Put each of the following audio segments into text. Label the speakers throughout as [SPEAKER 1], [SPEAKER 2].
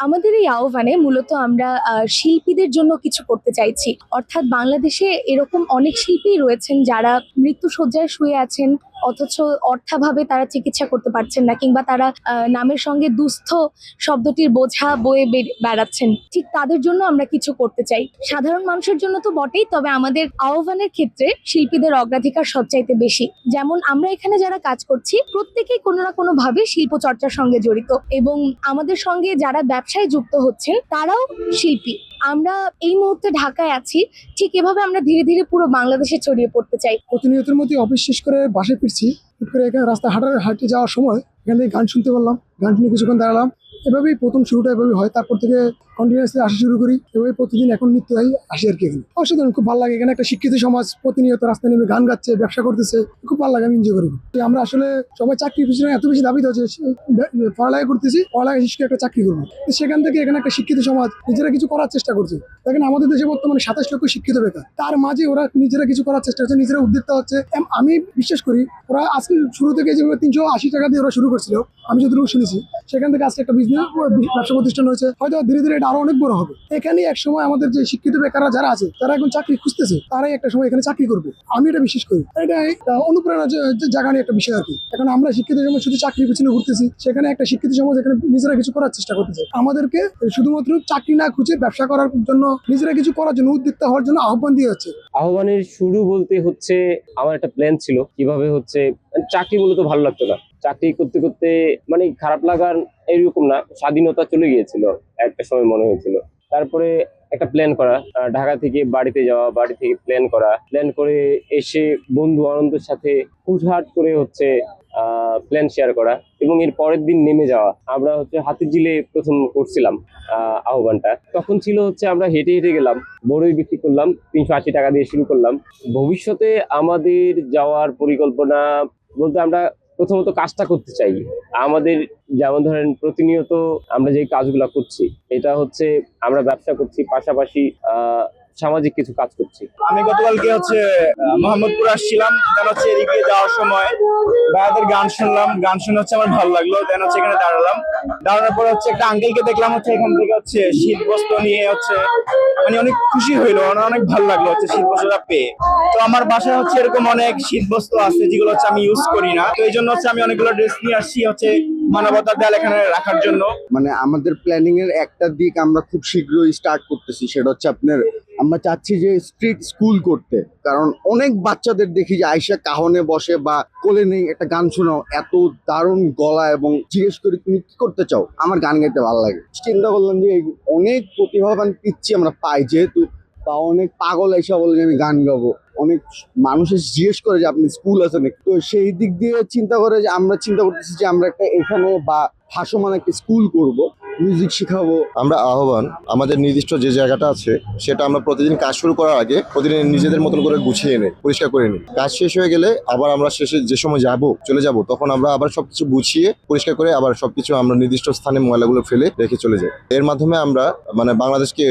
[SPEAKER 1] আমাদের এই আহ্বানে মূলত আমরা শিল্পীদের জন্য কিছু করতে চাইছি। অর্থাৎ বাংলাদেশে এরকম অনেক শিল্পী রয়েছেন যারা মৃত্যুশয্যায় শুয়ে আছেন, অথচ অর্থাভাবে তারা চিকিৎসা করতে পারছেন না, কিংবা তারা নামের সঙ্গে দুস্থ শব্দটির বোঝা বয়ে বেড়াচ্ছেন। ঠিক তাদের জন্য আমরা কিছু করতে চাই। সাধারণ মানুষের জন্য তো বটেই, তবে আমাদের আহ্বানের ক্ষেত্রে শিল্পীদের অগ্রাধিকার সবচাইতে বেশি। যেমন আমরা এখানে যারা কাজ করছি প্রত্যেকেই কোনো না কোনো ভাবে শিল্প চর্চার সঙ্গে জড়িত, এবং আমাদের সঙ্গে যারা ব্যবসায় যুক্ত হচ্ছেন তারাও শিল্পী। আমরা এই মুহূর্তে ঢাকায় আছি, ঠিক এভাবে আমরা ধীরে ধীরে পুরো বাংলাদেশে ছড়িয়ে পড়তে চাই।
[SPEAKER 2] প্রতিনিয়তের মধ্যে অফিস শেষ করে বাসায় ফিরছি, হুট করে এখানে রাস্তা হাঁটে যাওয়ার সময় এখান থেকে গান শুনতে পারলাম, গান শুনে কিছুক্ষণ দাঁড়ালাম। এভাবেই প্রথম শুরুটা এভাবেই হয়, তারপর থেকে কন্টিনিউয়াসলি আসা শুরু করি। এভাবে প্রতিদিন এখন নিত্যই আসি আর কি। এখানে অসাধারণ, খুব ভালো লাগে। এখানে একটা শিক্ষিত সমাজ প্রতিনিয়ত রাস্তায় নেমে গান গাচ্ছে, ব্যবসা করতেছে, খুব ভালো লাগে, আমি এনজয় করি। আমরা আসলে সবাই চাকরির পিছনে এত বেশি দাবিত হচ্ছে, পড়ালেখা করতেছি, পড়ালেখা শেষ করে একটা চাকরি করবো। সেখান থেকে এখানে একটা শিক্ষিত সমাজ নিজেরা কিছু করার চেষ্টা করছে। দেখেন আমাদের দেশে বর্তমানে 27 লক্ষ শিক্ষিত বেকার, তার মাঝে ওরা নিজেরা কিছু করার চেষ্টা করছে, নিজেরা উদ্যোক্তা হচ্ছে। আমি বিশ্বাস করি ওরা আজকে শুরু থেকে যেভাবে 380 টাকা দিয়ে ওরা শুরু করছিল, আমি যতটুকু শুনেছি, সেখান থেকে আজকে একটা বিজনেস ব্যবসা প্রতিষ্ঠান হয়েছে। হয়তো ধীরে ধীরে এটা আরো অনেক বড় হবে। এখানে এক সময় আমাদের যে শিক্ষিত বেকাররা যারা আছে, তারা এখন চাকরি খুঁজতেছে, তারাই একটা সময় এখানে চাকরি করবে। আমি এটা বিশ্বাস করি। এটা অনুপ্রেরণা জায়গা নিয়ে একটা বিষয় আর কি। এখন আমরা শিক্ষিত সমাজ শুধু চাকরির পিছনে ঘুরতেছি, সেখানে একটা শিক্ষিত সমাজ এখানে নিজেরা কিছু করার চেষ্টা করতেছে। আমাদেরকে শুধুমাত্র চাকরি না খুঁজে ব্যবসা করার জন্য, নিজেরা কিছু করার জন্য, উদ্যোক্তা হওয়ার জন্য আহ্বান দিয়ে হচ্ছে।
[SPEAKER 3] আহ্বানের শুরু বলতে হচ্ছে আমার একটা প্ল্যান ছিল কিভাবে হচ্ছে, চাকরি মূলত ভালো লাগতো না। চাকরি করতে করতে মানে খারাপ লাগার এরকম না, স্বাধীনতা চলে গিয়েছিল একটা সময় মনে হয়েছিল। তারপরে একটা প্ল্যান করা, ঢাকা থেকে বাড়িতে যাওয়া, বাড়ি থেকে প্ল্যান করে এসে বন্ধু আনন্দের সাথে হুটহাট করে হচ্ছে প্ল্যান শেয়ার করা, এবং এর পরের দিন নেমে যাওয়া। আমরা হচ্ছে হাতিঝিলে প্রথম করছিলাম আহ্বানটা। তখন ছিল হচ্ছে আমরা হেঁটে হেঁটে গেলাম, বড়ই বিক্রি করলাম, 380 টাকা দিয়ে শুরু করলাম। ভবিষ্যতে আমাদের যাওয়ার পরিকল্পনা বলতে আমরা প্রথমত কাজটা করতে চাই। আমাদের যেমন ধরেন প্রতিনিয়ত আমরা যে কাজগুলা করছি, এটা হচ্ছে আমরা ব্যবসা করছি, পাশাপাশি সামাজিক কিছু কাজ করছি।
[SPEAKER 4] আমি গতকালকে হচ্ছে মোহাম্মদপুর আসছিলাম, দেন হচ্ছে এদিকে যাওয়ার সময় ভাইয়াদের গান শুনলাম, গান শুনে হচ্ছে আমার ভালো লাগলো। দেন হচ্ছে এখানে দাঁড়ানোর পর হচ্ছে একটা আঙ্কেলকে দেখলাম, হচ্ছে এখান থেকে হচ্ছে শীত বস্ত্র নিয়ে হচ্ছে মানে অনেক খুশি হইলো, অনেক ভালো লাগলো হচ্ছে শীত বস্ত্রটা পেয়ে। তো আমার বাসায় হচ্ছে এরকম অনেক শীত বস্ত্র আছে যেগুলো হচ্ছে আমি ইউজ করি না, তো এই জন্য হচ্ছে আমি অনেকগুলো ড্রেস নিয়ে আসছি হচ্ছে মানবতার দেয়াল এখানে রাখার জন্য।
[SPEAKER 5] মানে আমাদের প্ল্যানিং এর একটা দিক আমরা খুব শীঘ্রই স্টার্ট করতেছি, সেটা হচ্ছে আমরা চাচ্ছি যে স্ট্রিট স্কুল করতে। কারণ অনেক বাচ্চাদের দেখি যে আইসা কাহনে বসে বা কোলে নেই, একটা গান শোনাও, এত দারুণ গলা, এবং জিজ্ঞেস করি তুমি কি করতে চাও, আমার গান গাইতে ভালো লাগে। চিন্তা করলাম যে অনেক প্রতিভাবান পিচ্ছি আমরা পাই যেহেতু, বা অনেক পাগল এসে বলে যে আমি গান গাবো। অনেক মানুষের জিজ্ঞেস করে যে আপনি স্কুল আছে নাকি, তো সেই দিক দিয়ে চিন্তা করে যে আমরা চিন্তা করতেছি যে আমরা একটা এখানে বা ভাসমান একটা স্কুল করব, মিউজিক শেখাবো।
[SPEAKER 6] আমরা আহ্বান আমাদের নির্দিষ্ট যে জায়গাটা আছে সেটা আমরা প্রতিদিন কাজ শুরু করার আগে প্রতিদিন নিজেদের মতন করে গুছিয়ে নিই, পরিষ্কার করে নিই। কাজ শেষ হয়ে গেলে আবার আমরা শেষে যে সময় চলে যাব, তখন আমরা আবার সবকিছু গুছিয়ে পরিষ্কার করে আবার সবকিছু আমরা নির্দিষ্ট স্থানে ময়লাগুলো ফেলে রেখে চলে যাই। এর মাধ্যমে আমরা মানে বাংলাদেশকে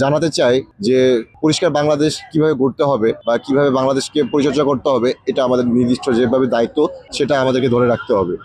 [SPEAKER 6] জানাতে চাই যে পরিষ্কার বাংলাদেশ কিভাবে গড়তে হবে বা কিভাবে বাংলাদেশকে পরিচর্যা করতে হবে, এটা আমাদের নির্দিষ্ট যেভাবে দায়িত্ব সেটা আমাদেরকে ধরে রাখতে হবে।